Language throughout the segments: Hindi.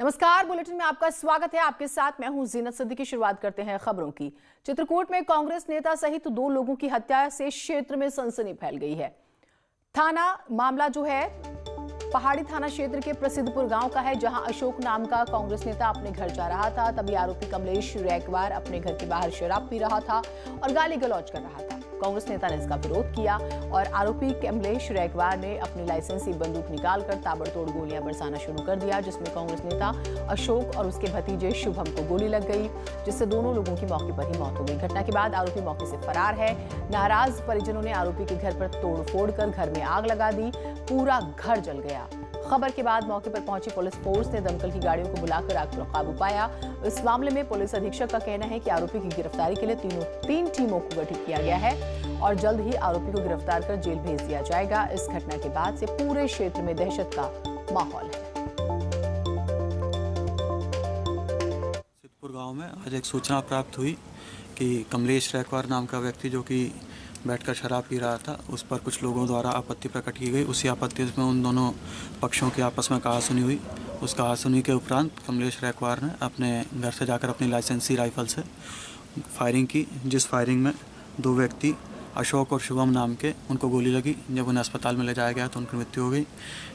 नमस्कार, बुलेटिन में आपका स्वागत है। आपके साथ मैं हूं जीनत सिद्दीकी। शुरुआत करते हैं खबरों की। चित्रकूट में कांग्रेस नेता सहित 2 लोगों की हत्या से क्षेत्र में सनसनी फैल गई है। थाना मामला जो है पहाड़ी थाना क्षेत्र के प्रसिद्धपुर गांव का है, जहां अशोक नाम का कांग्रेस नेता अपने घर जा रहा था। तभी आरोपी कमलेश रैकवार अपने घर के बाहर शराब पी रहा था और गाली गलौज कर रहा था। कांग्रेस नेता ने इसका विरोध किया और आरोपी कमलेश रैकवार ने अपनी लाइसेंसी बंदूक निकालकर ताबड़तोड़ गोलियां बरसाना शुरू कर दिया, जिसमें कांग्रेस नेता अशोक और उसके भतीजे शुभम को गोली लग गई, जिससे दोनों लोगों की मौके पर ही मौत हो गई। घटना के बाद आरोपी मौके से फरार है। नाराज परिजनों ने आरोपी के घर पर तोड़फोड़ कर घर में आग लगा दी। पूरा घर जल गया। खबर के बाद मौके पर पहुंची पुलिस फोर्स ने दमकल की गाड़ियों को बुलाकर आग पर काबू पाया। इस मामले में पुलिस अधीक्षक का कहना है कि आरोपी की गिरफ्तारी के लिए तीन टीमों को गठित किया गया है और जल्द ही आरोपी को गिरफ्तार कर जेल भेज दिया जाएगा। इस घटना के बाद से पूरे क्षेत्र में दहशत का माहौल है। सिद्धपुर गांव में आज एक सूचना प्राप्त हुई कि कमलेश रैकवार नाम का व्यक्ति जो कि बैठकर शराब पी रहा था, उस पर कुछ लोगों द्वारा आपत्ति प्रकट की गई। उसी आपत्ति में उन दोनों पक्षों की आपस में कहासुनी हुई। उस कहासुनी के उपरांत कमलेश रैकवार ने अपने घर से जाकर अपनी लाइसेंसी राइफल से फायरिंग की, जिस फायरिंग में 2 व्यक्ति अशोक और शुभम नाम के उनको गोली लगी। जब उन्हें अस्पताल में ले जाया गया तो उनकी मृत्यु हो गई।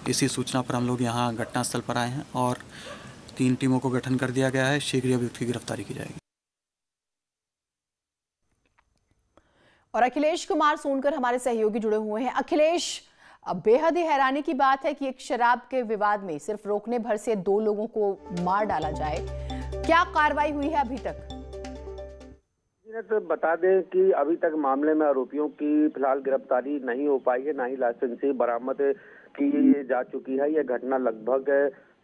इसी सूचना पर हम लोग यहाँ घटनास्थल पर आए हैं और 3 टीमों को गठन कर दिया गया है। शीघ्र अभियुक्त की गिरफ्तारी की जाएगी। और अखिलेश कुमार सोनकर हमारे सहयोगी जुड़े हुए हैं। अखिलेश, अब बेहद ही हैरानी की बात है कि एक शराब के विवाद में सिर्फ रोकने भर से 2 लोगों को मार डाला जाए। क्या कार्रवाई हुई है अभी तक? तो बता दें कि अभी तक मामले में आरोपियों की फिलहाल गिरफ्तारी नहीं हो पाई है, ना ही लाइसेंसी बरामद की जा चुकी है। यह घटना लगभग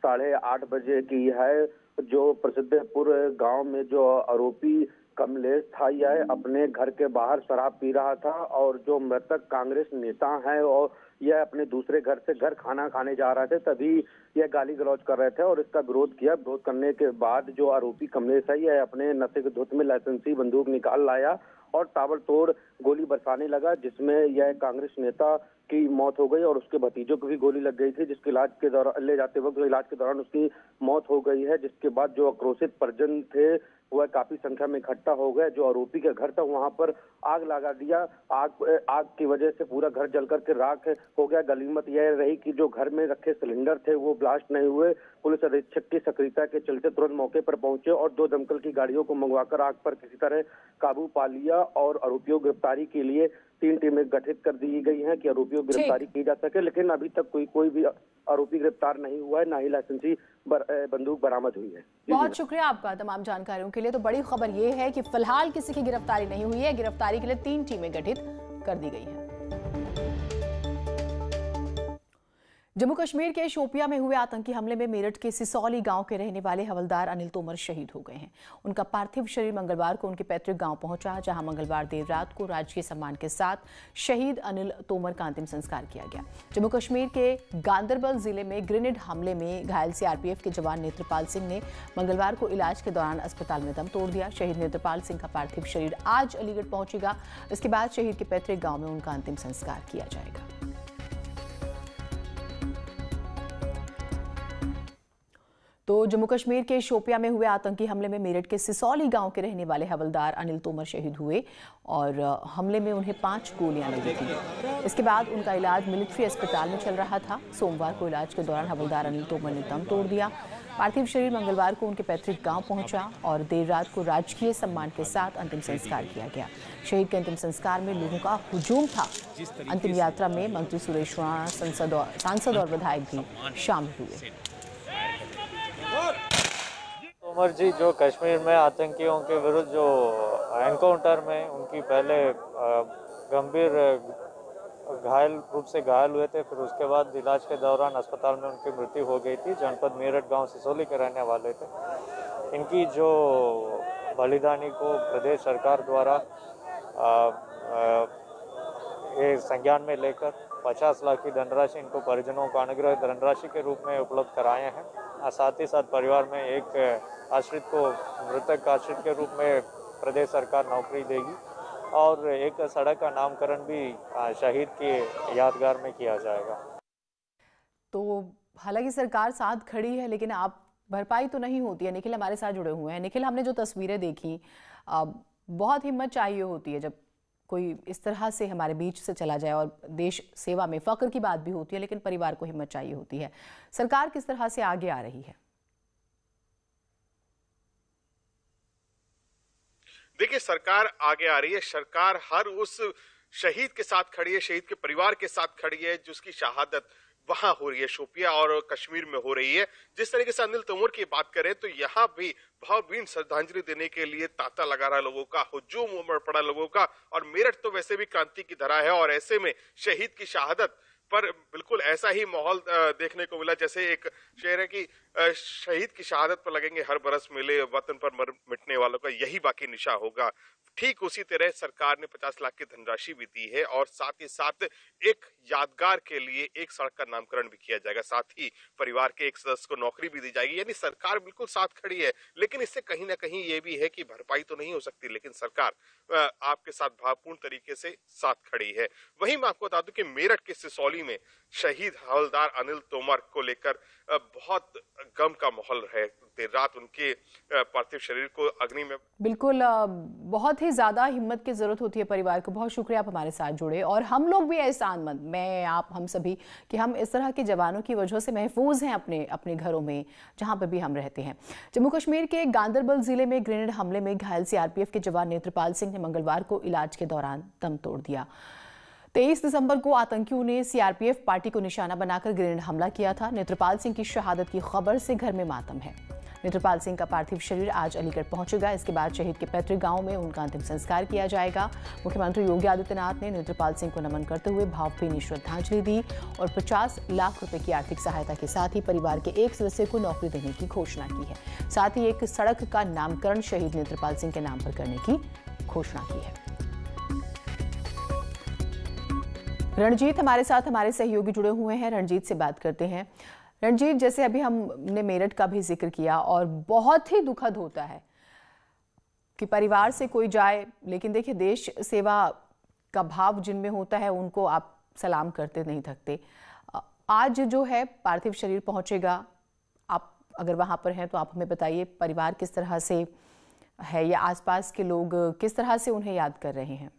8:30 बजे की है, जो प्रसिद्धपुर गांव में जो आरोपी कमलेश था, यह अपने घर के बाहर शराब पी रहा था और जो मृतक कांग्रेस नेता हैं और यह अपने दूसरे घर से घर खाना खाने जा रहे थे, तभी यह गाली गलौज कर रहे थे और इसका विरोध किया। विरोध करने के बाद जो आरोपी कमलेश है, यह अपने नशे के धुत में लाइसेंसी बंदूक निकाल लाया और ताबड़तोड़ गोली बरसाने लगा, जिसमें यह कांग्रेस नेता की मौत हो गई और उसके भतीजों को भी गोली लग गई थी, जिसके इलाज के दौरान ले जाते वक्त इलाज के दौरान उसकी मौत हो गई है। जिसके बाद जो आक्रोशित परिजन थे वह काफी संख्या में इकट्ठा हो गए। जो आरोपी का घर था वहां पर आग लगा दिया। आग की वजह से पूरा घर जलकर के राख हो गया। गनीमत यह रही कि जो घर में रखे सिलेंडर थे वो ब्लास्ट नहीं हुए। पुलिस अधीक्षक की सक्रियता के चलते तुरंत मौके पर पहुंचे और 2 दमकल की गाड़ियों को मंगवाकर आग पर किसी तरह काबू पा लिया और आरोपियों की गिरफ्तारी के लिए 3 टीमें गठित कर दी गई हैं कि आरोपियों की गिरफ्तारी की जा सके। लेकिन अभी तक कोई भी आरोपी गिरफ्तार नहीं हुआ है, ना ही लाइसेंसी बंदूक बरामद हुई है। बहुत शुक्रिया आपका तमाम जानकारियों के लिए। तो बड़ी खबर यह है कि फिलहाल किसी की गिरफ्तारी नहीं हुई है। गिरफ्तारी के लिए 3 टीमें गठित कर दी गई हैं। जम्मू कश्मीर के शोपिया में हुए आतंकी हमले में मेरठ के सिसौली गांव के रहने वाले हवलदार अनिल तोमर शहीद हो गए हैं। उनका पार्थिव शरीर मंगलवार को उनके पैतृक गांव पहुंचा, जहां मंगलवार देर रात को राजकीय सम्मान के साथ शहीद अनिल तोमर का अंतिम संस्कार किया गया। जम्मू कश्मीर के गांदरबल जिले में ग्रेनेड हमले में घायल सीआरपीएफ के जवान नेत्रपाल सिंह ने मंगलवार को इलाज के दौरान अस्पताल में दम तोड़ दिया। शहीद नेत्रपाल सिंह का पार्थिव शरीर आज अलीगढ़ पहुंचेगा। इसके बाद शहीद के पैतृक गांव में उनका अंतिम संस्कार किया जाएगा। तो जम्मू कश्मीर के शोपिया में हुए आतंकी हमले में मेरठ के सिसौली गांव के रहने वाले हवलदार अनिल तोमर शहीद हुए और हमले में उन्हें 5 गोलियां लगी थी। इसके बाद उनका इलाज मिलिट्री अस्पताल में चल रहा था। सोमवार को इलाज के दौरान हवलदार अनिल तोमर ने दम तोड़ दिया। पार्थिव शरीर मंगलवार को उनके पैतृक गांव पहुंचा और देर रात को राजकीय सम्मान के साथ अंतिम संस्कार किया गया। शहीद के अंतिम संस्कार में लोगों का हुजूम था। अंतिम यात्रा में मंत्री सुरेश राणा, सांसद और विधायक भी शामिल हुए। तोमर जी जो कश्मीर में आतंकियों के विरुद्ध जो एनकाउंटर में उनकी पहले गंभीर रूप से घायल हुए थे, फिर उसके बाद इलाज के दौरान अस्पताल में उनकी मृत्यु हो गई थी। जनपद मेरठ गांव सिसौली के रहने वाले थे। इनकी जो बलिदानी को प्रदेश सरकार द्वारा ये संज्ञान में लेकर 50 लाख की धनराशि इनको परिजनों को अनुग्रह धनराशि के रूप में उपलब्ध कराए हैं। साथ ही साथ परिवार में एक आश्रित को मृतक आश्रित के रूप में प्रदेश सरकार नौकरी देगी और एक सड़क का नामकरण भी शहीद के यादगार में किया जाएगा। तो हालांकि सरकार साथ खड़ी है, लेकिन आप भरपाई तो नहीं होती है। निखिल हमारे साथ जुड़े हुए हैं। निखिल, हमने जो तस्वीरें देखी, बहुत हिम्मत चाहिए होती है जब कोई इस तरह से हमारे बीच से चला जाए, और देश सेवा में फक्र की बात भी होती है, लेकिन परिवार को हिम्मत चाहिए होती है। सरकार किस तरह से आगे आ रही है? देखिए, सरकार आगे आ रही है। सरकार हर उस शहीद के साथ खड़ी है, शहीद के परिवार के साथ खड़ी है जिसकी शहादत वहां हो रही है, शोपिया और कश्मीर में हो रही है। जिस तरीके से अनिल तोमर की बात करें तो यहाँ भी भावभीनी श्रद्धांजलि देने के लिए तांता लगा रहा लोगों का, हुजूम उमड़ पड़ा लोगों का। और मेरठ तो वैसे भी क्रांति की धरा है, और ऐसे में शहीद की शहादत पर बिल्कुल ऐसा ही माहौल देखने को मिला जैसे एक शेर है कि शहीद की शहादत पर लगेंगे हर बरस मेले, वतन पर मिटने वालों का यही बाकी निशा होगा। ठीक उसी तरह सरकार ने 50 लाख की धनराशि भी दी है, और साथ ही साथ एक यादगार के लिए एक सड़क का नामकरण भी किया जाएगा। साथ ही परिवार के एक सदस्य को नौकरी भी दी जाएगी। यानी सरकार बिल्कुल साथ खड़ी है, लेकिन इससे कहीं ना कहीं ये भी है कि भरपाई तो नहीं हो सकती, लेकिन सरकार आपके साथ भावपूर्ण तरीके से साथ खड़ी है। वहीं मैं आपको बता दूं कि मेरठ के सिसौली में शहीद हवलदार अनिल तोमर को लेकर बहुत गम का माहौल है। देर रात उनके पार्थिव शरीर को अग्नि में, बिल्कुल बहुत ही ज्यादा हिम्मत की जरूरत होती है परिवार को। बहुत शुक्रिया आप हमारे साथ जुड़े, और हम लोग भी एहसानमंद, मैं, आप, हम सभी, कि हम इस तरह के जवानों की वजह से महफूज हैं अपने अपने घरों में जहां पर भी हम रहते हैं। जम्मू कश्मीर के गांदरबल जिले में ग्रेनेड हमले में घायल सीआरपीएफ के जवान नेत्रपाल सिंह ने मंगलवार को इलाज के दौरान दम तोड़ दिया। 23 दिसंबर को आतंकियों ने सीआरपीएफ पार्टी को निशाना बनाकर ग्रेनेड हमला किया था। नेत्रपाल सिंह की शहादत की खबर से घर में मातम है। नेत्रपाल सिंह का पार्थिव शरीर आज अलीगढ़ पहुंचेगा। इसके बाद शहीद के पैतृक गांव में उनका अंतिम संस्कार किया जाएगा। मुख्यमंत्री योगी आदित्यनाथ ने नेत्रपाल सिंह को नमन करते हुए भावभीनी श्रद्धांजलि दी और 50 लाख रुपए की आर्थिक सहायता के साथ ही परिवार के एक सदस्य को नौकरी देने की घोषणा की है। साथ ही एक सड़क का नामकरण शहीद नेत्रपाल सिंह के नाम पर करने की घोषणा की है। रणजीत हमारे साथ, हमारे सहयोगी जुड़े हुए हैं। रणजीत से बात करते हैं। रणजीत, जैसे अभी हमने मेरठ का भी जिक्र किया, और बहुत ही दुखद होता है कि परिवार से कोई जाए, लेकिन देखिए देश सेवा का भाव जिनमें होता है उनको आप सलाम करते नहीं थकते। आज जो है पार्थिव शरीर पहुंचेगा, आप अगर वहां पर हैं तो आप हमें बताइए परिवार किस तरह से है, या आसपास के लोग किस तरह से उन्हें याद कर रहे हैं?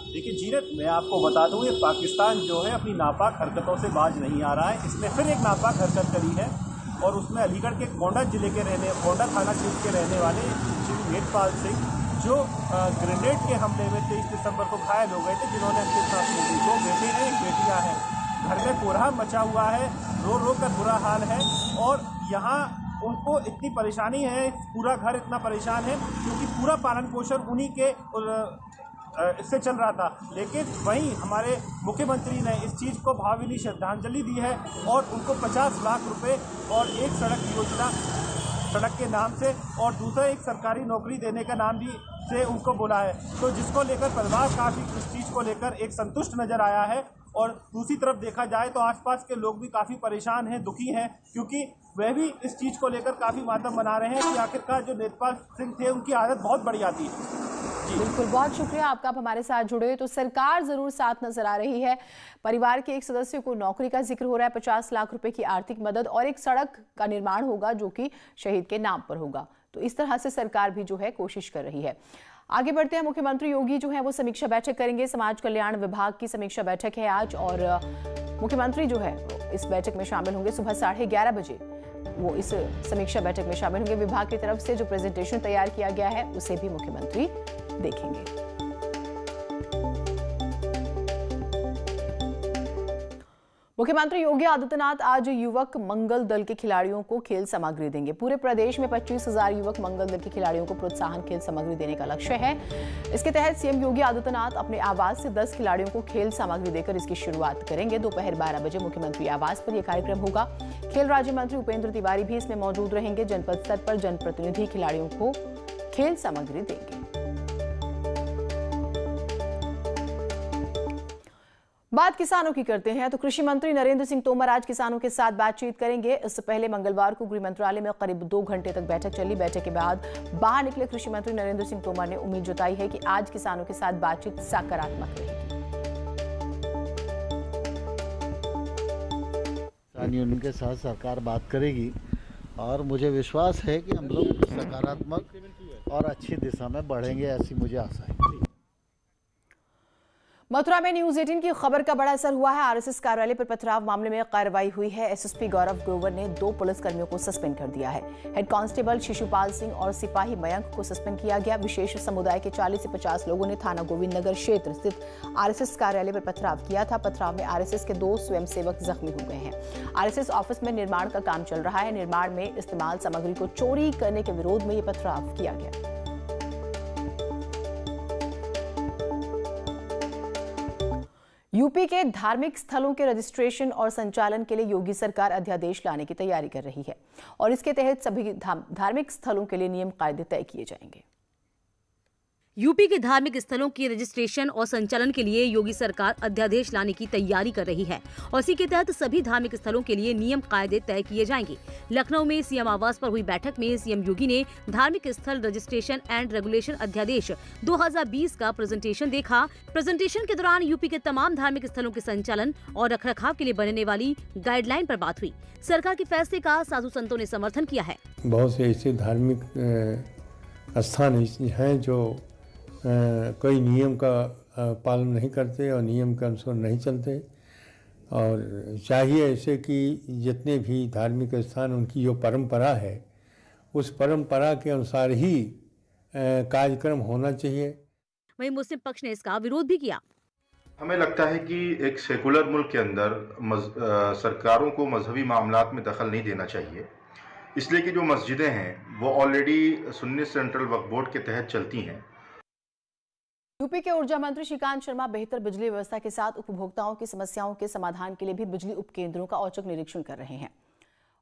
देखिए जीनत, मैं आपको बता दूं, ये पाकिस्तान जो है अपनी नापाक हरकतों से बाज नहीं आ रहा है। इसने फिर एक नापाक हरकत करी है, और उसमें अलीगढ़ के गोंडा जिले के गोंडा थाना क्षेत्र के रहने वाले श्री नेत्रपाल सिंह, जो ग्रेनेड के हमले में 23 दिसंबर को घायल हो गए थे, जिन्होंने अंतिम सांस ली थी। 2 बेटे हैं, 1 बेटियाँ हैं। घर में कोहराम मचा हुआ है, रो रो कर बुरा हाल है, और यहाँ उनको इतनी परेशानी है, पूरा घर इतना परेशान है क्योंकि पूरा पालन पोषण उन्हीं के इससे चल रहा था। लेकिन वहीं हमारे मुख्यमंत्री ने इस चीज़ को भावभीनी श्रद्धांजलि दी है, और उनको 50 लाख रुपए और एक सड़क योजना, सड़क के नाम से, और दूसरा एक सरकारी नौकरी देने का नाम भी से उनको बोला है। तो जिसको लेकर परिवार काफ़ी इस चीज़ को लेकर एक संतुष्ट नज़र आया है। और दूसरी तरफ देखा जाए तो आसपास के लोग भी काफ़ी परेशान हैं, दुखी हैं, क्योंकि वह भी इस चीज़ को लेकर काफ़ी मातम मना रहे हैं कि आखिरकार जो नेत्रपाल सिंह थे उनकी आदत बहुत बढ़िया थी। बिल्कुल, बहुत शुक्रिया आपका, आप हमारे साथ जुड़े। तो सरकार जरूर साथ नजर आ रही है। परिवार के एक सदस्य को नौकरी का जिक्र हो रहा है, 50 लाख रुपए की आर्थिक मदद, और एक सड़क का निर्माण होगा जो कि शहीद के नाम पर होगा। तो इस तरह से सरकार भी जो है कोशिश कर रही है। आगे बढ़ते हैं। मुख्यमंत्री योगी जो है वो समीक्षा बैठक करेंगे। समाज कल्याण विभाग की समीक्षा बैठक है आज, और मुख्यमंत्री जो है इस बैठक में शामिल होंगे। सुबह 11:30 बजे वो इस समीक्षा बैठक में शामिल होंगे। विभाग की तरफ से जो प्रेजेंटेशन तैयार किया गया है उसे भी मुख्यमंत्री देखेंगे। मुख्यमंत्री योगी आदित्यनाथ आज युवक मंगल दल के खिलाड़ियों को खेल सामग्री देंगे। पूरे प्रदेश में 25,000 युवक मंगल दल के खिलाड़ियों को प्रोत्साहन खेल सामग्री देने का लक्ष्य है। इसके तहत सीएम योगी आदित्यनाथ अपने आवास से 10 खिलाड़ियों को खेल सामग्री देकर इसकी शुरुआत करेंगे। दोपहर 12 बजे मुख्यमंत्री आवास पर यह कार्यक्रम होगा। खेल राज्य मंत्री उपेंद्र तिवारी भी इसमें मौजूद रहेंगे। जनपद स्तर पर जनप्रतिनिधि खिलाड़ियों को खेल सामग्री देंगे। बात किसानों की करते हैं तो कृषि मंत्री नरेंद्र सिंह तोमर आज किसानों के साथ बातचीत करेंगे। इससे पहले मंगलवार को गृह मंत्रालय में करीब 2 घंटे तक बैठक चली। बैठक के बाद बाहर निकले कृषि मंत्री नरेंद्र सिंह तोमर ने उम्मीद जताई है कि आज किसानों के साथ बातचीत सकारात्मक रहेगी। माननीय उनके साथ सरकार बात करेगी और मुझे विश्वास है कि हम लोग सकारात्मक और अच्छी दिशा में बढ़ेंगे, ऐसी मुझे आशा है। मथुरा में न्यूज 18 की खबर का बड़ा असर हुआ है। आरएसएस कार्यालय पर पथराव मामले में कार्रवाई हुई है। एसएसपी गौरव ग्रोवर ने 2 पुलिसकर्मियों को सस्पेंड कर दिया है। हेड कांस्टेबल शिशुपाल सिंह और सिपाही मयंक को सस्पेंड किया गया। विशेष समुदाय के 40 से 50 लोगों ने थाना गोविंद नगर क्षेत्र स्थित आरएसएस कार्यालय पर पथराव किया था। पथराव में आरएसएस के 2 स्वयंसेवक जख्मी हो गए हैं। आरएसएस ऑफिस में निर्माण का काम चल रहा है। निर्माण में इस्तेमाल सामग्री को चोरी करने के विरोध में यह पथराव किया गया। यूपी के धार्मिक स्थलों के रजिस्ट्रेशन और संचालन के लिए योगी सरकार अध्यादेश लाने की तैयारी कर रही है और इसके तहत सभी धार्मिक स्थलों के लिए नियम कायदे तय किए जाएंगे। यूपी के धार्मिक स्थलों की रजिस्ट्रेशन और संचालन के लिए योगी सरकार अध्यादेश लाने की तैयारी कर रही है और इसी के तहत सभी धार्मिक स्थलों के लिए नियम कायदे तय किए जाएंगे। लखनऊ में सीएम आवास पर हुई बैठक में सीएम योगी ने धार्मिक स्थल रजिस्ट्रेशन एंड रेगुलेशन अध्यादेश 2020 का प्रेजेंटेशन देखा। प्रेजेंटेशन के दौरान यूपी के तमाम धार्मिक स्थलों के संचालन और रखरखाव के लिए बनने वाली गाइडलाइन पर बात हुई। सरकार के फैसले का साधु संतों ने समर्थन किया है। बहुत से ऐसे धार्मिक स्थान हैं जो कोई नियम का पालन नहीं करते और नियम के अनुसार नहीं चलते, और चाहिए ऐसे कि जितने भी धार्मिक स्थान उनकी जो परंपरा है उस परंपरा के अनुसार ही कार्यक्रम होना चाहिए। वहीं मुस्लिम पक्ष ने इसका विरोध भी किया। हमें लगता है कि एक सेकुलर मुल्क के अंदर सरकारों को मजहबी मामलात में दखल नहीं देना चाहिए, इसलिए कि जो मस्जिदें हैं वो ऑलरेडी सुन्नी सेंट्रल वक्फ बोर्ड के तहत चलती हैं। यूपी के ऊर्जा मंत्री श्रीकांत शर्मा बेहतर बिजली व्यवस्था के साथ उपभोक्ताओं की समस्याओं के समाधान के लिए भी बिजली उपकेंद्रों का औचक निरीक्षण कर रहे हैं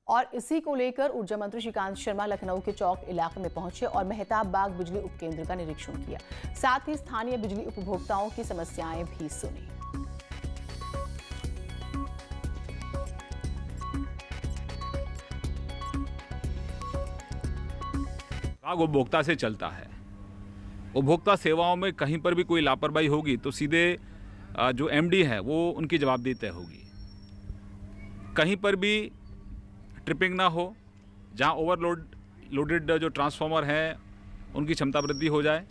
और इसी को लेकर ऊर्जा मंत्री श्रीकांत शर्मा लखनऊ के चौक इलाके में पहुंचे और मेहताब बाग बिजली उपकेंद्र का निरीक्षण किया। साथ ही स्थानीय बिजली उपभोक्ताओं की समस्याएं भी सुनी। उपभोक्ता से चलता है। उपभोक्ता सेवाओं में कहीं पर भी कोई लापरवाही होगी तो सीधे जो एमडी है वो उनकी जवाबदेही तय होगी। कहीं पर भी ट्रिपिंग ना हो, जहां लोडेड जो ट्रांसफार्मर हैं उनकी क्षमता वृद्धि हो जाए,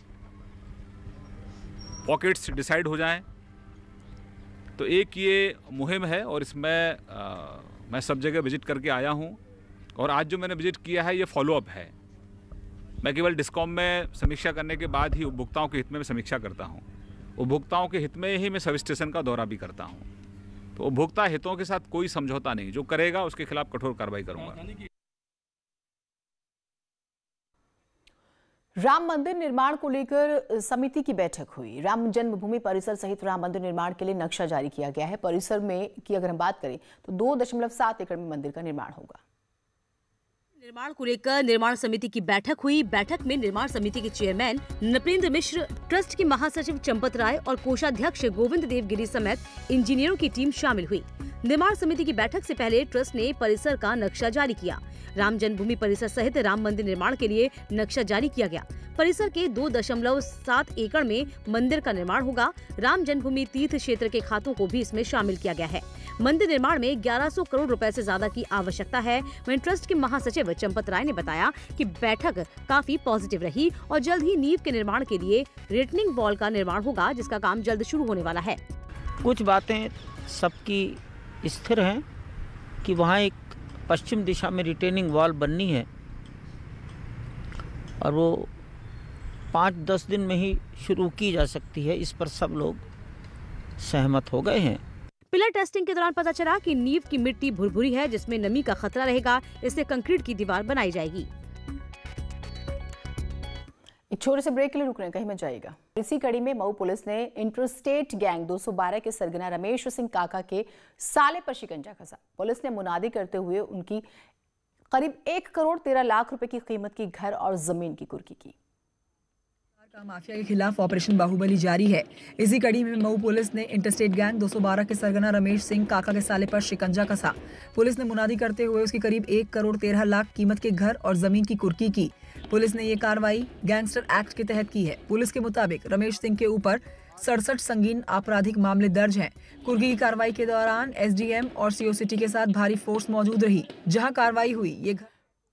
पॉकेट्स डिसाइड हो जाएं। तो एक ये मुहिम है और इसमें मैं सब जगह विजिट करके आया हूं और आज जो मैंने विजिट किया है ये फॉलोअप है। मैं केवल डिस्कॉम में समीक्षा करने के बाद ही उपभोक्ताओं के हित में समीक्षा करता हूं। उपभोक्ताओं के हित में ही मैं सब स्टेशन का दौरा भी करता हूं। तो उपभोक्ता हितों के साथ कोई समझौता नहीं, जो करेगा उसके खिलाफ कठोर कार्रवाई करूंगा। राम मंदिर निर्माण को लेकर समिति की बैठक हुई। राम जन्मभूमि परिसर सहित राम मंदिर निर्माण के लिए नक्शा जारी किया गया है। परिसर में की अगर हम बात करें तो 2.7 एकड़ में मंदिर का निर्माण होगा। निर्माण को लेकर निर्माण समिति की बैठक हुई। बैठक में निर्माण समिति के चेयरमैन नृपेंद्र मिश्र, ट्रस्ट की महासचिव चंपत राय और कोषाध्यक्ष गोविंद देव गिरी समेत इंजीनियरों की टीम शामिल हुई। निर्माण समिति की बैठक से पहले ट्रस्ट ने परिसर का नक्शा जारी किया। राम जन्मभूमि परिसर सहित राम मंदिर निर्माण के लिए नक्शा जारी किया गया। परिसर के 2.7 एकड़ में मंदिर का निर्माण होगा। राम जन्मभूमि तीर्थ क्षेत्र के खातों को भी इसमें शामिल किया गया है। मंदिर निर्माण में 1100 करोड़ रुपए से ज्यादा की आवश्यकता है। वहीं ट्रस्ट के महासचिव चंपत राय ने बताया कि बैठक काफी पॉजिटिव रही और जल्द ही नींव के निर्माण के लिए रिटर्निंग वॉल का निर्माण होगा, जिसका काम जल्द शुरू होने वाला है। कुछ बातें सबकी स्थिर हैं कि वहाँ एक पश्चिम दिशा में रिटेनिंग वॉल बननी है और वो 5-10 दिन में ही शुरू की जा सकती है। इस पर सब लोग सहमत हो गए हैं। पिलर टेस्टिंग के दौरान पता चला कि नींव की मिट्टी भुरभुरी है, जिसमें नमी का खतरा रहेगा। इससे कंक्रीट की दीवार बनाई जाएगी। एक छोटे से ब्रेक के लिए रुक रहे हैं, कहीं मत जाइएगा। इसी कड़ी में मऊ पुलिस ने इंटरस्टेट गैंग 212 के सरगना रमेश सिंह काका के साले पर शिकंजा कसा। पुलिस ने मुनादी करते हुए उनकी करीब 1 करोड़ 13 लाख रुपए की कीमत की घर और जमीन की कुर्की की। माफिया के खिलाफ ऑपरेशन बाहुबली जारी है। इसी कड़ी में मऊ पुलिस ने इंटरस्टेट गैंग 212 के सरगना रमेश सिंह काका के साले पर शिकंजा कसा। पुलिस ने मुनादी करते हुए उसकी करीब 1 करोड़ 13 लाख कीमत के घर और जमीन की कुर्की की। पुलिस ने ये कार्रवाई गैंगस्टर एक्ट के तहत की है। पुलिस के मुताबिक रमेश सिंह के ऊपर 67 संगीन आपराधिक मामले दर्ज हैं। कुर्की की कार्रवाई के दौरान एसडीएम और सीओ सिटी के साथ भारी फोर्स मौजूद रही। जहां कार्रवाई हुई ये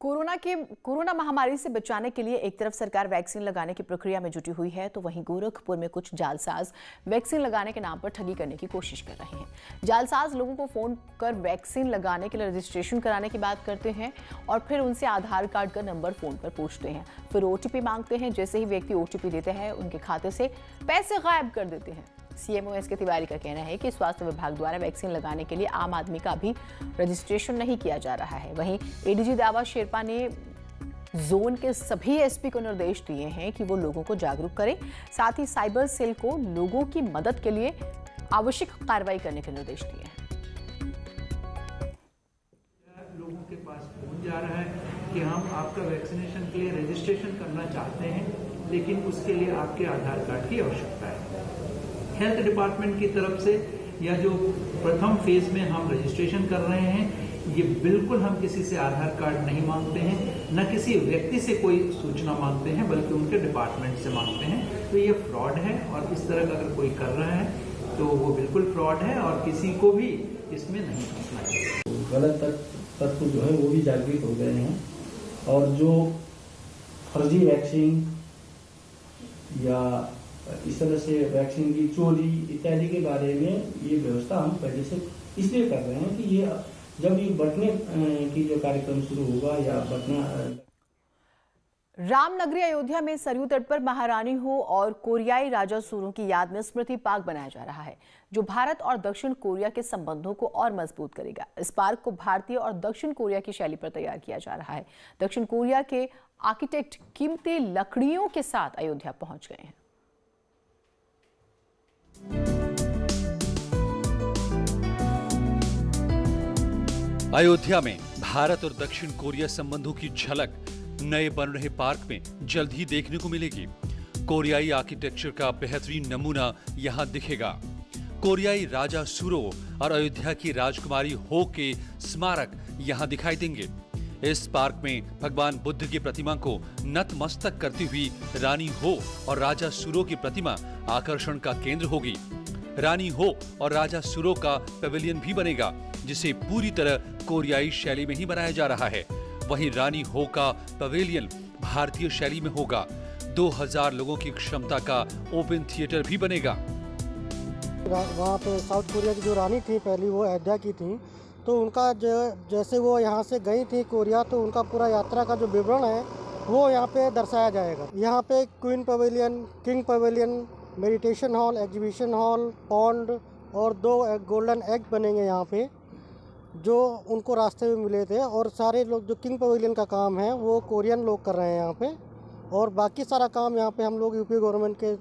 कोरोना महामारी से बचाने के लिए एक तरफ सरकार वैक्सीन लगाने की प्रक्रिया में जुटी हुई है, तो वहीं गोरखपुर में कुछ जालसाज वैक्सीन लगाने के नाम पर ठगी करने की कोशिश कर रहे हैं। जालसाज लोगों को फोन कर वैक्सीन लगाने के लिए रजिस्ट्रेशन कराने की बात करते हैं और फिर उनसे आधार कार्ड का नंबर फोन पर पूछते हैं। फिर ओटीपी मांगते हैं। जैसे ही व्यक्ति ओटीपी देते हैं, उनके खाते से पैसे गायब कर देते हैं। सीएमओ एस के तिवारी का कहना है कि स्वास्थ्य विभाग द्वारा वैक्सीन लगाने के लिए आम आदमी का भी रजिस्ट्रेशन नहीं किया जा रहा है। वहीं एडीजी दावा शेरपा ने जोन के सभी एसपी को निर्देश दिए हैं कि वो लोगों को जागरूक करें। साथ ही साइबर सेल को लोगों की मदद के लिए आवश्यक कार्रवाई करने के निर्देश दिए हैं। लोगों के पास फोन जा रहा है कि हम आपका वैक्सीनेशन के लिए रजिस्ट्रेशन करना चाहते हैं, लेकिन उसके लिए आपके आधार कार्ड की आवश्यकता है। हेल्थ डिपार्टमेंट की तरफ से या जो प्रथम फेज में हम रजिस्ट्रेशन कर रहे हैं, ये बिल्कुल हम किसी से आधार कार्ड नहीं मांगते हैं, न किसी व्यक्ति से कोई सूचना मांगते हैं, बल्कि उनके डिपार्टमेंट से मांगते हैं। तो ये फ्रॉड है और इस तरह का अगर कोई कर रहा है तो वो बिल्कुल फ्रॉड है और किसी को भी इसमें नहीं फंसना चाहिए। गलत तत्व जो है वो भी जागृत हो गए हैं और जो फर्जी वैक्सीन या इस तरह से वैक्सीन की चोरी इत्यादि के बारे में ये व्यवस्था हम पहले से इसलिए कर रहे हैं कि ये जब ये बंटने की जो कार्यक्रम शुरू होगा या बंटना। रामनगरी अयोध्या में सरयू तट पर महारानी हो और कोरियाई राजा सूरों की याद में स्मृति पार्क बनाया जा रहा है, जो भारत और दक्षिण कोरिया के संबंधों को और मजबूत करेगा। इस पार्क को भारतीय और दक्षिण कोरिया की शैली पर तैयार किया जा रहा है। दक्षिण कोरिया के आर्किटेक्ट कीमती लकड़ियों के साथ अयोध्या पहुंच गए हैं। अयोध्या में भारत और दक्षिण कोरिया संबंधों की झलक नए बन रहे पार्क में जल्द ही देखने को मिलेगी। कोरियाई आर्किटेक्चर का बेहतरीन नमूना यहां दिखेगा। कोरियाई राजा सूरो और अयोध्या की राजकुमारी हो के स्मारक यहां दिखाई देंगे। इस पार्क में भगवान बुद्ध की प्रतिमा को नतमस्तक करती हुई रानी हो और राजा सूरो की प्रतिमा आकर्षण का केंद्र होगी। रानी हो और राजा सूरो का पेविलियन भी बनेगा, जिसे पूरी तरह कोरियाई शैली में ही बनाया जा रहा है। वहीं रानी हो का पवेलियन भारतीय शैली में होगा। 2000 लोगों की क्षमता का ओपन थिएटर भी बनेगा। वहाँ पे साउथ कोरिया की जो रानी थी पहली, वो अयोध्या की थी, तो उनका जैसे वो यहाँ से गई थी कोरिया, तो उनका पूरा यात्रा का जो विवरण है वो यहाँ पे दर्शाया जाएगा। यहाँ पे queen pavilion, king pavilion, meditation hall, exhibition hall, pond और 2 गोल्डन एग बनेंगे यहाँ पे, जो उनको रास्ते में मिले थे। और सारे लोग जो किंग पवेलियन का काम है वो कोरियन लोग कर रहे हैं यहाँ पे, और बाकी सारा काम यहाँ पे हम लोग यूपी गवर्नमेंट के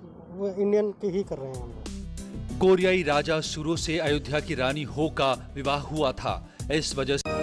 इंडियन के ही कर रहे हैं। कोरियाई राजा सूरो से अयोध्या की रानी हो का विवाह हुआ था। इस वजह से